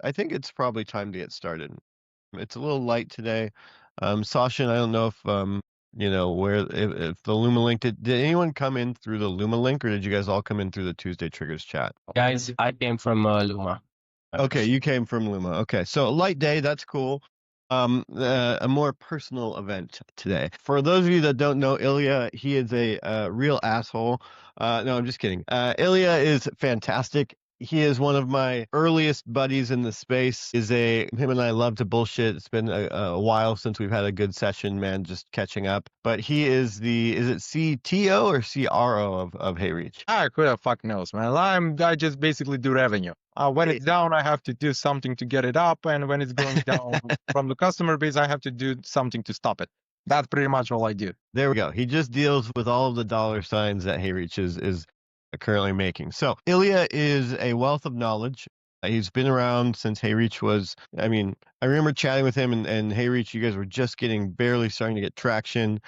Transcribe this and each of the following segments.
I think it's probably time to get started. It's a little light today. Sasha, I don't know if where if the Luma link did anyone come in through the Luma link, or did you guys all come in through the Tuesday Triggers chat? Guys, I came from Luma. Okay, you came from Luma. Okay, so a light day, that's cool. A more personal event today. For those of you that don't know Ilya, he is a real asshole. No, I'm just kidding. Ilya is fantastic. He is one of my earliest buddies in the space. Him and I love to bullshit. It's been a while since we've had a good session, man, just catching up. But he is is it CTO or CRO of Heyreach? Who the fuck knows, man? I just basically do revenue. When it's down, I have to do something to get it up, and when it's going down from the customer base, I have to do something to stop it. That's pretty much all I do. There we go. He just deals with all of the dollar signs that Heyreach is currently making. So Ilya is a wealth of knowledge. He's been around since Heyreach was, I mean, I remember chatting with him and Heyreach, you guys were just barely starting to get traction.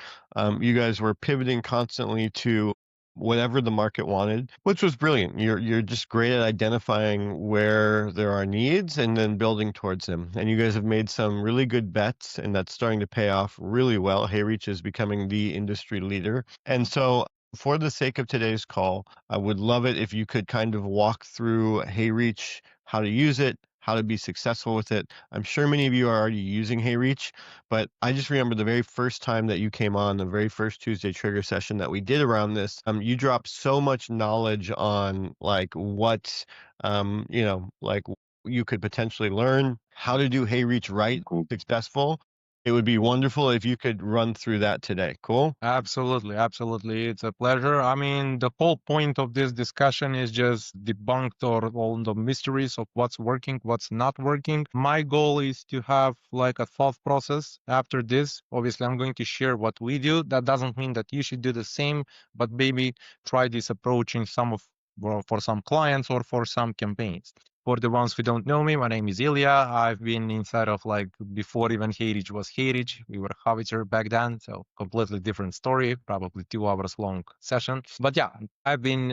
You guys were pivoting constantly to whatever the market wanted, which was brilliant. You're just great at identifying where there are needs and then building towards them. And you guys have made some really good bets, and that's starting to pay off really well. Heyreach is becoming the industry leader. And so for the sake of today's call, I would love it if you could kind of walk through Heyreach, how to use it, how to be successful with it. I'm sure many of you are already using Heyreach, but I just remember the very first time that you came on, the very first Tuesday trigger session that we did around this, you dropped so much knowledge on like what, like you could potentially learn, how to do Heyreach right, successful. It would be wonderful if you could run through that today. Cool? Absolutely, absolutely. It's a pleasure. I mean, the whole point of this discussion is just debunked or all the mysteries of what's working, what's not working. My goal is to have like a thought process after this. Obviously, I'm going to share what we do. That doesn't mean that you should do the same, but maybe try this approach in for some clients or for some campaigns. For the ones who don't know me, my name is Iliya. I've been inside of like before even Heyreach was Heyreach. We were Howitzer back then, so completely different story, probably 2 hours long session. But yeah, I've been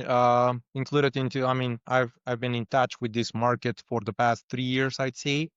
included into. I mean, I've been in touch with this market for the past 3 years, I'd say.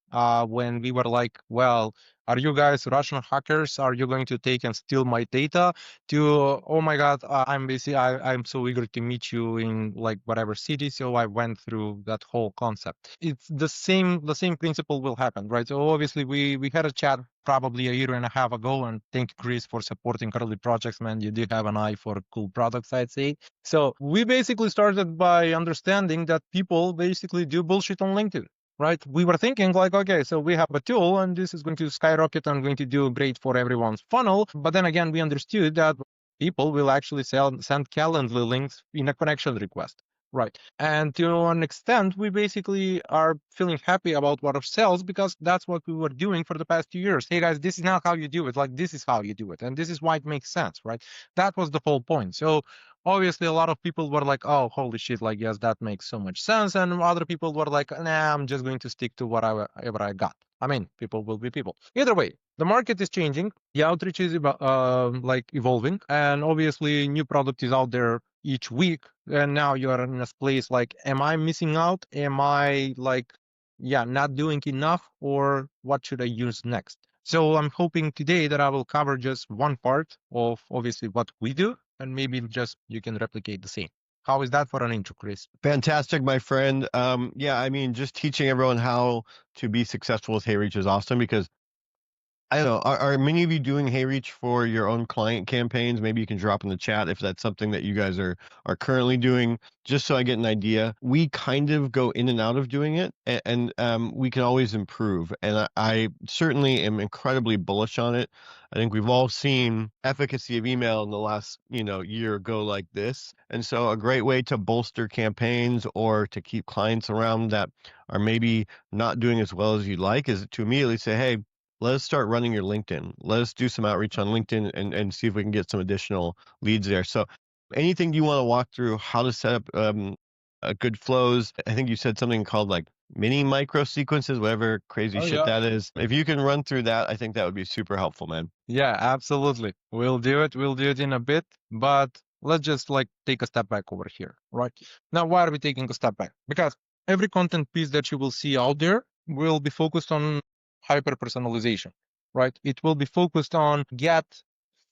When we were like, well, are you guys Russian hackers? Are you going to take and steal my data? To oh my god, I'm busy. I'm so eager to meet you in like whatever city. So I went through that whole concept. It's the same principle will happen, right? So obviously we had a chat probably a year and a half ago, and thank you, Chris, for supporting early projects, man. You did have an eye for cool products, I'd say. So we basically started by understanding that people basically do bullshit on LinkedIn. Right, we were thinking like, okay, so we have a tool and this is going to skyrocket and going to do great for everyone's funnel. But then again, we understood that people will actually send Calendly links in a connection request. Right. And to an extent, we basically are feeling happy about what ourselves because that's what we were doing for the past 2 years. Hey guys, this is not how you do it. Like, this is how you do it. And this is why it makes sense, right? That was the whole point. So obviously a lot of people were like, oh, holy shit, like, yes, that makes so much sense. And other people were like, nah, I'm just going to stick to whatever I got. I mean, people will be people. Either way, the market is changing. The outreach is like evolving. And obviously new product is out there each week. And now you are in a place like, am I missing out? Am I like, yeah, not doing enough? Or what should I use next? So I'm hoping today that I will cover just one part of obviously what we do, and maybe just you can replicate the same. How is that for an intro, Chris? Fantastic, my friend. Yeah, I mean, just teaching everyone how to be successful with Heyreach is awesome because I don't know. Are many of you doing Heyreach for your own client campaigns? Maybe you can drop in the chat if that's something that you guys are currently doing, just so I get an idea. We kind of go in and out of doing it, and we can always improve. And I certainly am incredibly bullish on it. I think we've all seen efficacy of email in the last year go like this, and so a great way to bolster campaigns or to keep clients around that are maybe not doing as well as you'd like is to immediately say, hey, let us start running your LinkedIn. Let us do some outreach on LinkedIn and see if we can get some additional leads there. So anything you want to walk through how to set up good flows? I think you said something called like mini micro sequences, whatever crazy shit that is. If you can run through that, I think that would be super helpful, man. Yeah, absolutely. We'll do it. We'll do it in a bit, but let's just like take a step back over here, right? Now, why are we taking a step back? Because every content piece that you will see out there will be focused on hyper-personalization, right? It will be focused on get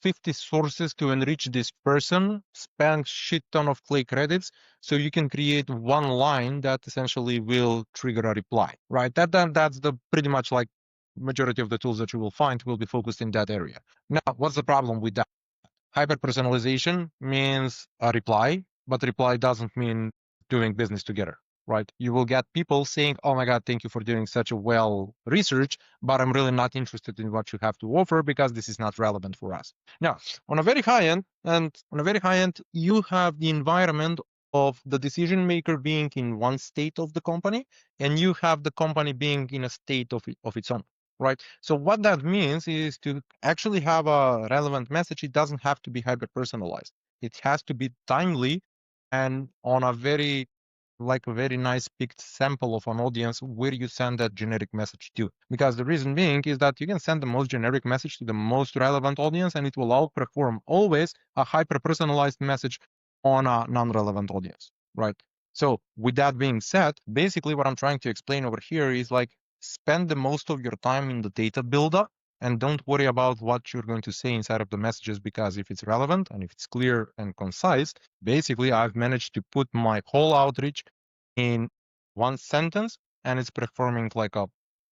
50 sources to enrich this person, spend shit ton of clay credits, so you can create one line that essentially will trigger a reply, right? That's the pretty much like majority of the tools that you will find will be focused in that area. Now, what's the problem with that? Hyper-personalization means a reply, but reply doesn't mean doing business together, right? You will get people saying, oh my God, thank you for doing such a well research, but I'm really not interested in what you have to offer because this is not relevant for us. Now, on a very high end, you have the environment of the decision maker being in one state of the company, and you have the company being in a state of its own, right? So what that means is to actually have a relevant message, it doesn't have to be hyper personalized. It has to be timely and on a very like a very nice picked sample of an audience where you send that generic message to. Because the reason being is that you can send the most generic message to the most relevant audience and it will outperform always a hyper personalized message on a non-relevant audience, right? So with that being said, basically what I'm trying to explain over here is like spend the most of your time in the data buildup and don't worry about what you're going to say inside of the messages, because if it's relevant and if it's clear and concise, basically I've managed to put my whole outreach in one sentence and it's performing like a,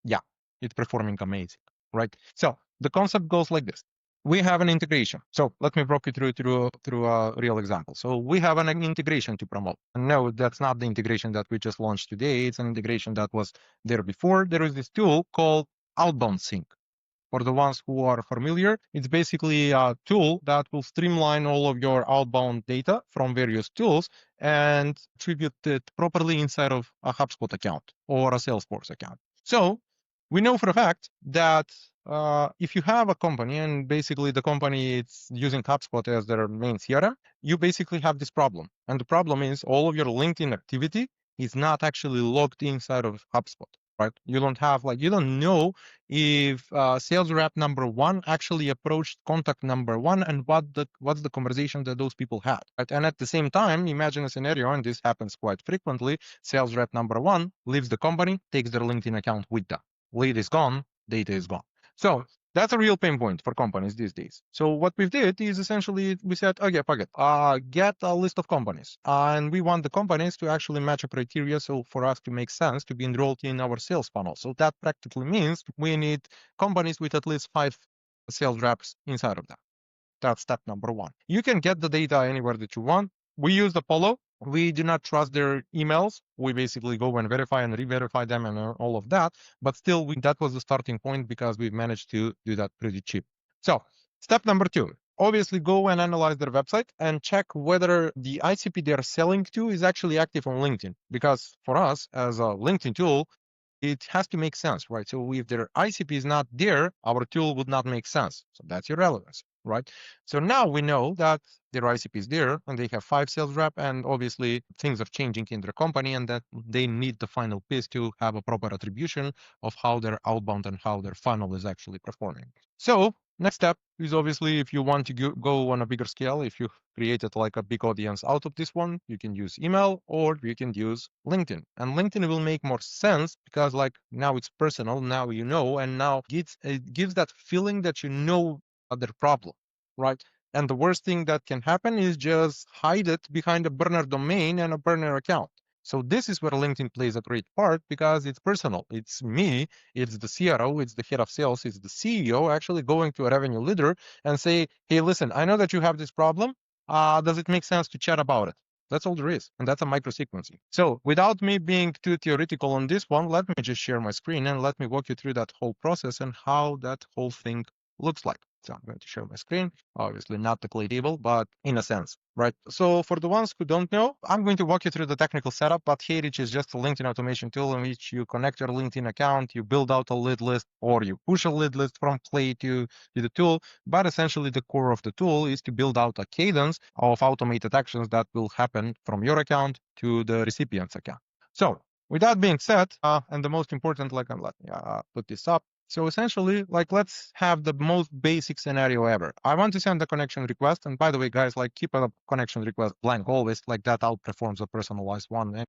yeah, it's performing amazing, right? So the concept goes like this. We have an integration. So let me walk you through a real example. So we have an integration to promote. And no, that's not the integration that we just launched today. It's an integration that was there before. There is this tool called Outbound Sync. For the ones who are familiar, it's basically a tool that will streamline all of your outbound data from various tools and attribute it properly inside of a HubSpot account or a Salesforce account. So we know for a fact that if you have a company and basically the company is using HubSpot as their main CRM, you basically have this problem. And the problem is all of your LinkedIn activity is not actually logged inside of HubSpot, right? You don't have you don't know if sales rep number one actually approached contact number one and what's the conversation that those people had, right? And at the same time, imagine a scenario, and this happens quite frequently. Sales rep number one leaves the company, takes their LinkedIn account with them. Lead is gone, data is gone. So that's a real pain point for companies these days. So what we did is essentially we said, okay, fuck it, get a list of companies, and we want the companies to actually match a criteria. So for us to make sense to be enrolled in our sales funnel. So that practically means we need companies with at least 5 sales reps inside of that. That's step number one. You can get the data anywhere that you want. We use Apollo. We do not trust their emails. We basically go and verify and re-verify them and all of that. But still, that was the starting point because we've managed to do that pretty cheap. So step number two, obviously go and analyze their website and check whether the ICP they're selling to is actually active on LinkedIn. Because for us as a LinkedIn tool, it has to make sense, right? So if their ICP is not there, our tool would not make sense. So that's irrelevant, right? So now we know that their ICP is there and they have 5 sales rep, and obviously things are changing in their company and that they need the final piece to have a proper attribution of how their outbound and how their funnel is actually performing. So next step is obviously if you want to go on a bigger scale, if you created like a big audience out of this one, you can use email or you can use LinkedIn. And LinkedIn will make more sense because like now it's personal, now you know, and now it gives that feeling that you know their problem, right? And the worst thing that can happen is just hide it behind a burner domain and a burner account. So this is where LinkedIn plays a great part because it's personal. It's me, it's the CRO, it's the head of sales, it's the CEO actually going to a revenue leader and say, hey, listen, I know that you have this problem. Does it make sense to chat about it? That's all there is. And that's a micro sequencing. So without me being too theoretical on this one, let me just share my screen and let me walk you through that whole process and how that whole thing looks like. So I'm going to share my screen, obviously not the clay table, but in a sense, right? So for the ones who don't know, I'm going to walk you through the technical setup, but Heyreach is just a LinkedIn automation tool in which you connect your LinkedIn account, you build out a lead list, or you push a lead list from clay to the tool. But essentially the core of the tool is to build out a cadence of automated actions that will happen from your account to the recipient's account. So with that being said, and the most important, let me put this up. So essentially, let's have the most basic scenario ever. I want to send a connection request. And by the way, guys, keep a connection request blank always, like that outperforms a personalized one.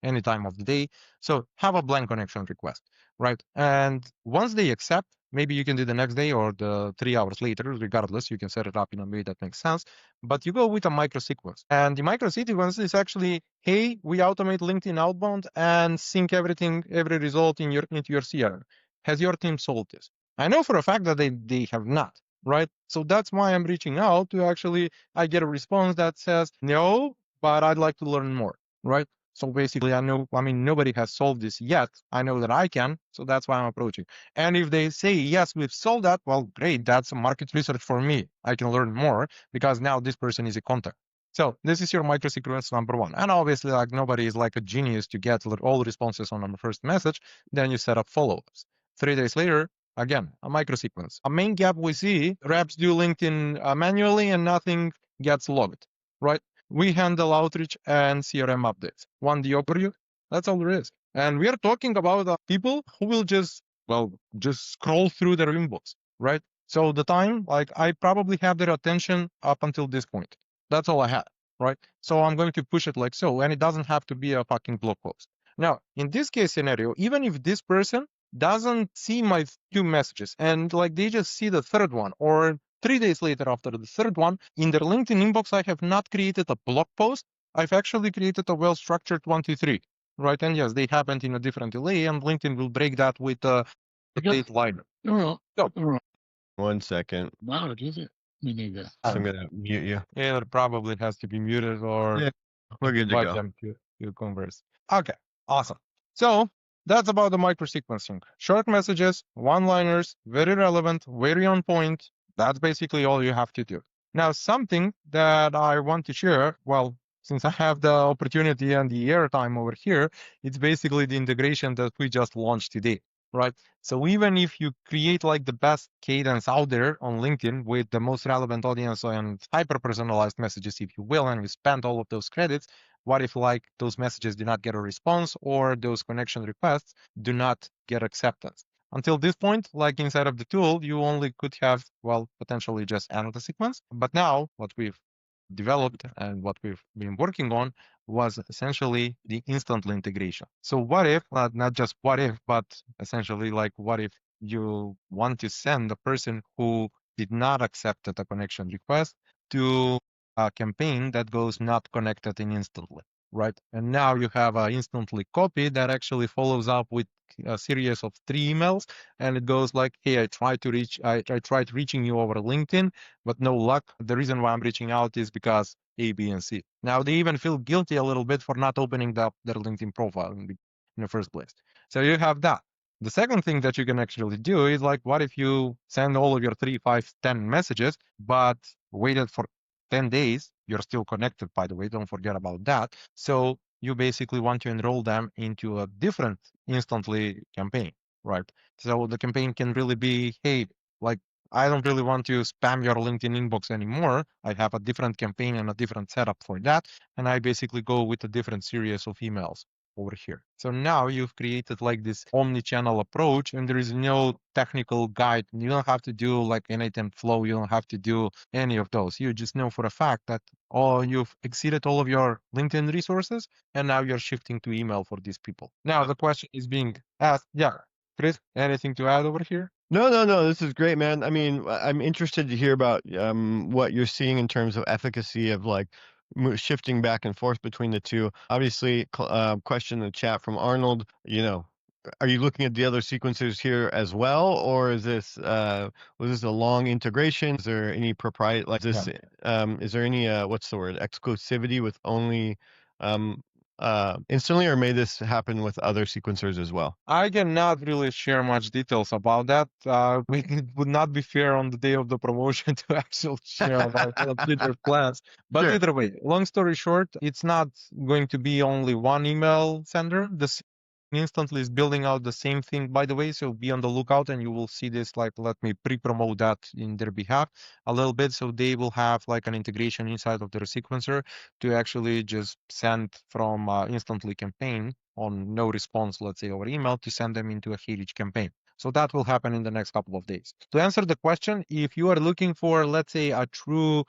any time of the day. So have a blank connection request, right? And once they accept, maybe you can do the next day or the 3 hours later, regardless, you can set it up in a way that makes sense. But you go with a micro sequence. And the micro sequence is actually, hey, we automate LinkedIn outbound and sync everything, every result into your CRM. Has your team solved this? I know for a fact that they have not, right? So that's why I'm reaching out to actually, I get a response that says, no, but I'd like to learn more, right? So basically, I mean, nobody has solved this yet. I know that I can, so that's why I'm approaching. And if they say, yes, we've solved that, well, great, that's a market research for me. I can learn more because now this person is a contact. So this is your micro sequence number one. And obviously, like nobody is like a genius to get all responses on the first message. Then you set up follow-ups. 3 days later, again, a micro sequence. A main gap we see, reps do LinkedIn manually and nothing gets logged, right? We handle outreach and CRM updates. One deal per you. That's all there is. And we are talking about people who will just, well, just scroll through their inbox, right? So the time, like I probably have their attention up until this point. That's all I had, right? So I'm going to push it like so, and it doesn't have to be a fucking blog post. Now, in this case scenario, even if this person doesn't see my 2 messages and like they just see the third one, or 3 days later after the third one, in their LinkedIn inbox, I have not created a blog post. I've actually created a well-structured 1, 2, 3, right? And yes, they happened in a different delay, and LinkedIn will break that with a date liner. So, 1 second. Wow, does it? Me neither. So I'm gonna mute you. yeah, it probably has to be muted or Yeah, we're good to invite go. them to converse. Okay, awesome. So that's about the micro-sequencing. Short messages, one-liners, very relevant, very on point. That's basically all you have to do. Now, something that I want to share, well, since I have the opportunity and the airtime over here, it's basically the integration that we just launched today, right? So even if you create like the best cadence out there on LinkedIn with the most relevant audience and hyper-personalized messages, if you will, and you spend all of those credits, what if like those messages do not get a response or those connection requests do not get acceptance? Until this point, like inside of the tool, you only could have, well, potentially just added a sequence. But now what we've developed and what we've been working on was essentially the instantly integration. So what if, not just what if, but essentially like what if you want to send a person who did not accept the connection request to a campaign that goes not connected in instantly, right? And now you have a instantly copy that actually follows up with a series of 3 emails, and it goes like, hey, I tried reaching you over LinkedIn, but no luck. The reason why I'm reaching out is because A, B, and C. Now they even feel guilty a little bit for not opening their LinkedIn profile in the first place. So you have that. The second thing that you can actually do is like, what if you send all of your 3, 5, 10 messages, but waited for 10 days? You're still connected, by the way. Don't forget about that. So you basically want to enroll them into a different instantly campaign, right? So the campaign can really be, hey, like, I don't really want to spam your LinkedIn inbox anymore. I have a different campaign and a different setup for that. And I basically go with a different series of emails over here. So now you've created like this omni-channel approach, and there is no technical guide. You don't have to do like n8n flow. You don't have to do any of those. You just know for a fact that you've exceeded all of your LinkedIn resources, and now you're shifting to email for these people. Now the question is being asked. Yeah, Chris, anything to add over here? No. This is great, man. I mean, I'm interested to hear about what you're seeing in terms of efficacy of like shifting back and forth between the two. Obviously, question in the chat from Arnold. Are you looking at the other sequencers here as well, or is this was this a long integration? Is there any proprietary like this? Is there any what's the word, exclusivity with only instantly, or may this happen with other sequencers as well? I cannot really share much details about that. It would not be fair on the day of the promotion to actually share about future plans. But Sure. either way, long story short, it's not going to be only one email sender. This instantly is building out the same thing, by the way. So be on the lookout, and you will see this. Like, let me pre-promote that in their behalf a little bit. So they will have like an integration inside of their sequencer to actually just send from instantly campaign on no response, let's say over email, to send them into a Heyreach campaign. So that will happen in the next couple of days. To answer the question, if you are looking for, let's say, a true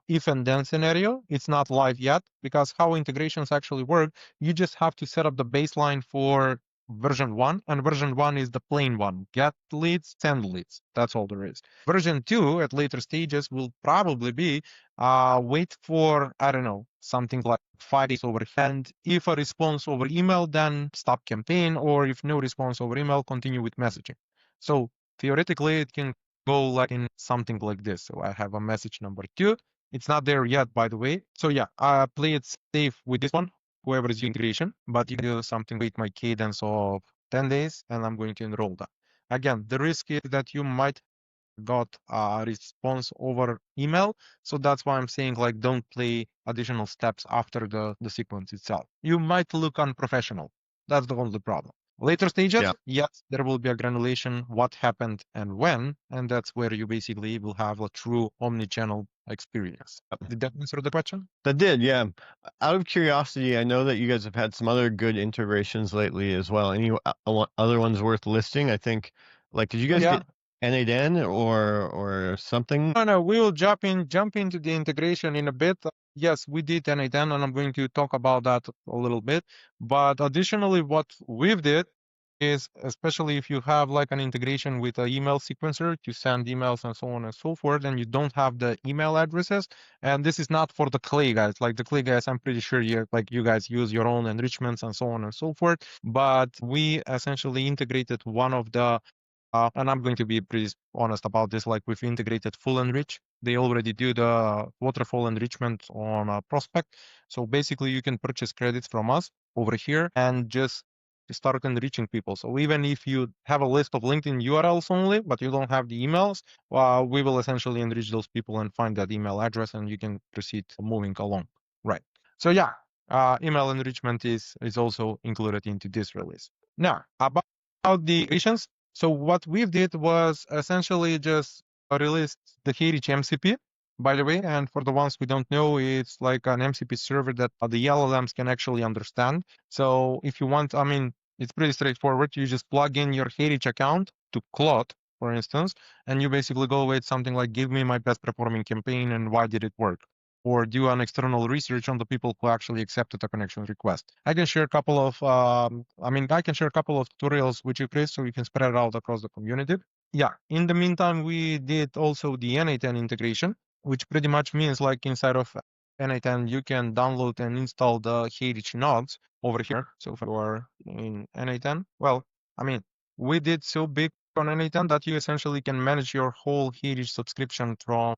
if and then scenario. It's not live yet because how integrations actually work, you just have to set up the baseline for version 1, and version 1 is the plain one: get leads, send leads. That's all there is. Version 2 at later stages will probably be wait for, I don't know, something like 5 days overhand. If a response over email, then stop campaign, or if no response over email, continue with messaging. So theoretically it can go like in something like this. So I have a message number 2. It's not there yet, by the way. So yeah, play it safe with this one, whoever is using integration, but you can do something with my cadence of 10 days, and I'm going to enroll that. Again, the risk is that you might got a response over email. So that's why I'm saying like don't play additional steps after the sequence itself. You might look unprofessional. That's the only problem. Later stages, Yeah. yes, there will be a granulation, what happened and when, and that's where you basically will have a true omni-channel experience. Did that answer the question? That did, yeah. Out of curiosity, I know that you guys have had some other good integrations lately as well. Any other ones worth listing? I think, like, did you guys Yeah. get N8N or something? No, we will jump into the integration in a bit. Yes, we did N8N, and I'm going to talk about that a little bit. But additionally, what we've did is, especially if you have like an integration with an email sequencer to send emails and so on and so forth, and you don't have the email addresses, and this is not for the clay guys. Like the clay guys, I'm pretty sure you guys use your own enrichments and so on and so forth. But we essentially integrated one of the and I'm going to be pretty honest about this. Like we've integrated full enrich. They already do the waterfall enrichment on a prospect. So basically you can purchase credits from us over here and just start enriching people. So even if you have a list of LinkedIn URLs only, but you don't have the emails, we will essentially enrich those people and find that email address, and you can proceed moving along. Right. So yeah, email enrichment is also included into this release. Now, about the integrations. So what we did was essentially just released the Heyreach MCP, by the way. And for the ones who don't know, it's like an MCP server that the LLMs can actually understand. So if you want, I mean, it's pretty straightforward. You just plug in your Heyreach account to Claude, for instance, and you basically go with something like, give me my best performing campaign and why did it work? Or do an external research on the people who actually accepted a connection request. I can share a couple of, I can share a couple of tutorials with you, Chris, so you can spread it out across the community. Yeah, in the meantime, we did also the N8N integration, which pretty much means like inside of N8N, you can download and install the Heyreach nodes over here. So if you are in N8N, well, I mean, we did so big on N8N that you essentially can manage your whole Heyreach subscription from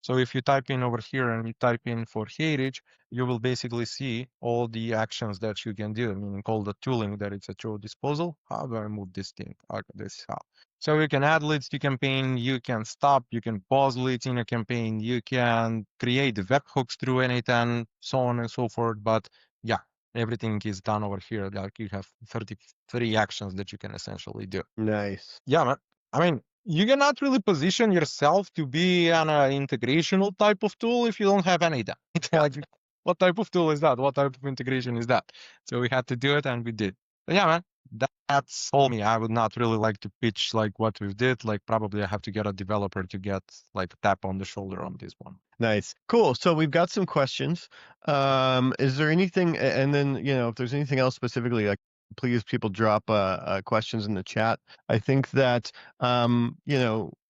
so if you type in over here and you type in for Heyreach, you will basically see all the actions that you can do, meaning all the tooling that it's at your disposal. How do I move this thing? Okay, this is how. So you can add leads to campaign, you can stop, you can pause leads in a campaign, you can create webhooks through N8N, so on and so forth. But yeah, everything is done over here. Like you have 33 actions that you can essentially do. Nice. Yeah, man. I mean, you cannot really position yourself to be an integrational type of tool if you don't have any data. Like, what type of tool is that? What type of integration is that? So we had to do it, and we did. But yeah, man, that's all me. I would not really like to pitch like what we did. Like probably I have to get a developer to get like a tap on the shoulder on this one. Nice. Cool. So we've got some questions. Is there anything, and then, if there's anything else specifically, like, please people drop questions in the chat. I think that,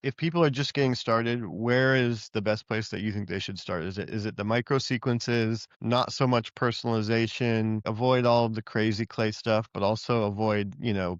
if people are just getting started, where is the best place that you think they should start? Is it the micro sequences, not so much personalization, avoid all of the crazy clay stuff, but also avoid,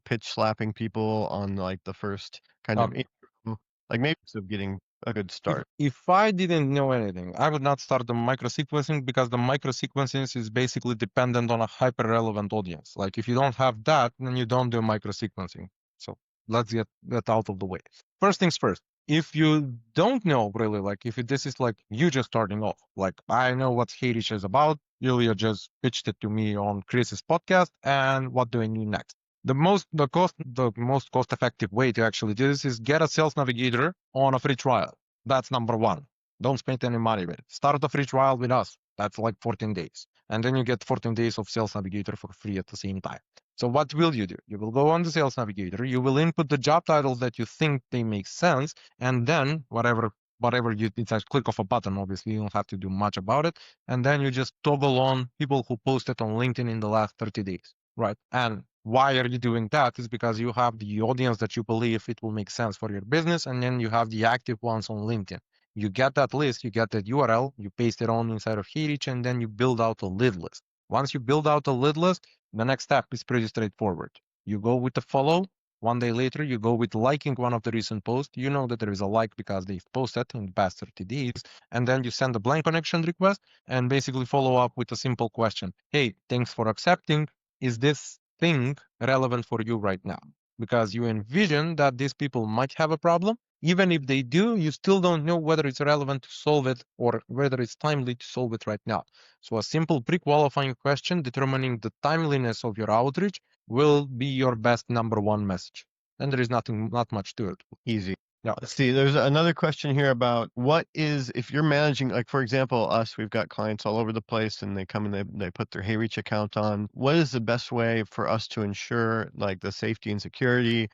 pitch slapping people on like the first kind of intro, like maybe so getting a good start. If I didn't know anything, I would not start the microsequencing because the microsequencing is basically dependent on a hyper relevant audience. Like if you don't have that, then you don't do microsequencing. So let's get that out of the way. First things first. If you don't know really, like if this is like you just starting off, like I know what Heyreach is about. Iliya just pitched it to me on Chris's podcast, and what do I need next? The most cost effective way to actually do this is get a sales navigator on a free trial. That's number one. Don't spend any money with it. Start a free trial with us. That's like 14 days. And then you get 14 days of sales navigator for free at the same time. So what will you do? You will go on the sales navigator. You will input the job titles that you think they make sense. And then whatever whatever it's a click of a button. Obviously, you don't have to do much about it. And then you just toggle on people who posted on LinkedIn in the last 30 days, right? And why are you doing that? Is because you have the audience that you believe it will make sense for your business, and then you have the active ones on LinkedIn. You get that list, you get that URL, you paste it on inside of Heyreach, and then you build out a lead list. Once you build out a lead list, the next step is pretty straightforward. You go with the follow. One day later, you go with liking one of the recent posts. You know that there is a like because they've posted in the past 30 days. And then you send a blank connection request and basically follow up with a simple question. Hey, thanks for accepting. Is this thing relevant for you right now? Because you envision that these people might have a problem. Even if they do, you still don't know whether it's relevant to solve it or whether it's timely to solve it right now. So a simple pre-qualifying question determining the timeliness of your outreach will be your best number one message. And there is not much to it. Easy. Yeah. Let's see. There's another question here about what is, if you're managing, like for example, us, we've got clients all over the place and they come and they put their Heyreach account on. What is the best way for us to ensure like the safety and security?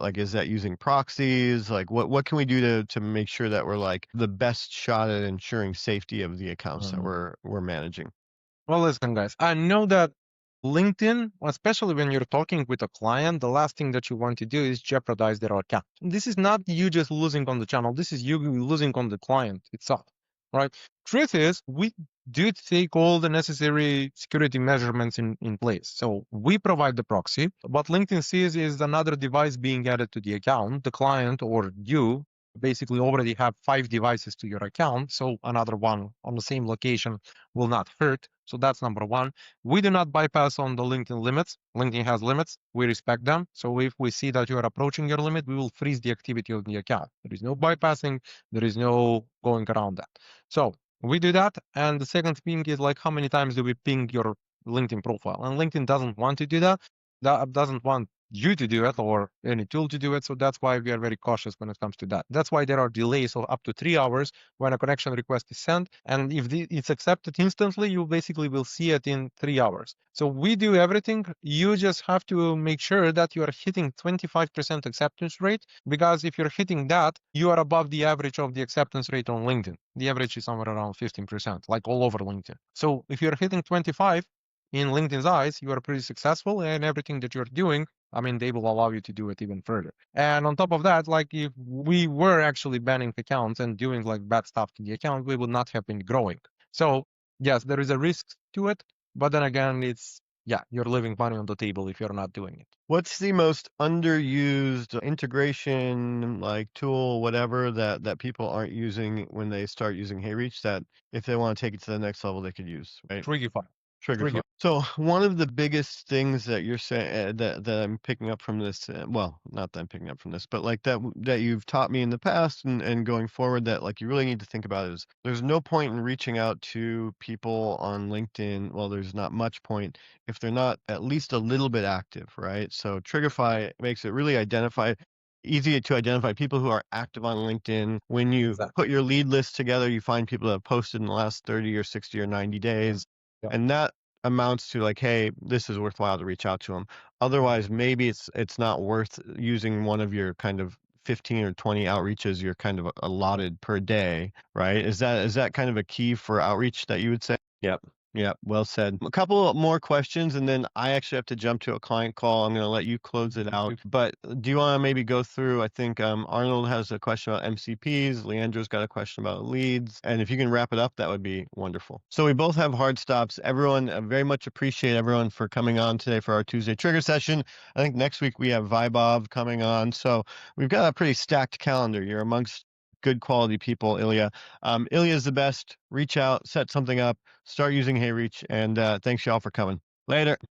Like, is that using proxies? Like, what can we do to make sure that we're like the best shot at ensuring safety of the accounts that we're managing? Well, listen, guys, I know that LinkedIn, especially when you're talking with a client, the last thing that you want to do is jeopardize their account. This is not you just losing on the channel. This is you losing on the client itself, right? Truth is, we do take all the necessary security measurements in place. So we provide the proxy. What LinkedIn sees is another device being added to the account. The client or you basically already have 5 devices to your account. So another one on the same location will not hurt. So that's number one. We do not bypass on the LinkedIn limits. LinkedIn has limits. We respect them. So if we see that you are approaching your limit, we will freeze the activity of the account. There is no bypassing. There is no going around that. So we do that. And the second thing is like, how many times do we ping your LinkedIn profile? And LinkedIn doesn't want to do that. That doesn't want you to do it or any tool to do it. So that's why we are very cautious when it comes to that. That's why there are delays of up to 3 hours when a connection request is sent. And if it's accepted instantly, you basically will see it in 3 hours. So we do everything. You just have to make sure that you are hitting 25% acceptance rate, because if you're hitting that, you are above the average of the acceptance rate on LinkedIn. The average is somewhere around 15%, like all over LinkedIn. So if you're hitting 25, in LinkedIn's eyes, you are pretty successful, and everything that you're doing, I mean, they will allow you to do it even further. And on top of that, like if we were actually banning accounts and doing like bad stuff to the account, we would not have been growing. So yes, there is a risk to it, but then again, it's, yeah, you're leaving money on the table if you're not doing it. What's the most underused integration, like tool, whatever that people aren't using when they start using Heyreach that if they want to take it to the next level, they could use, right? Trigify. Trigger. So one of the biggest things that you're saying that I'm picking up from this, well, not that I'm picking up from this, but like that you've taught me in the past and going forward that like you really need to think about is there's no point in reaching out to people on LinkedIn. Well, there's not much point if they're not at least a little bit active, right? So Trigify makes it really easy to identify people who are active on LinkedIn. When you put your lead list together, you find people that have posted in the last 30 or 60 or 90 days. And that amounts to like, hey, this is worthwhile to reach out to them. Otherwise, maybe it's not worth using one of your kind of 15 or 20 outreaches you're kind of allotted per day, right? Is that kind of a key for outreach that you would say? Yep. Yeah, well said. A couple more questions, and then I actually have to jump to a client call. I'm going to let you close it out. But do you want to maybe go through? I think Arnold has a question about MCPs. Leandro's got a question about leads. And if you can wrap it up, that would be wonderful. So we both have hard stops. Everyone, very much appreciate everyone for coming on today for our Tuesday trigger session. I think next week we have Vibov coming on. So we've got a pretty stacked calendar. You're amongst good quality people, Iliya. Iliya is the best. Reach out, set something up, start using Heyreach, and thanks y'all for coming. Later.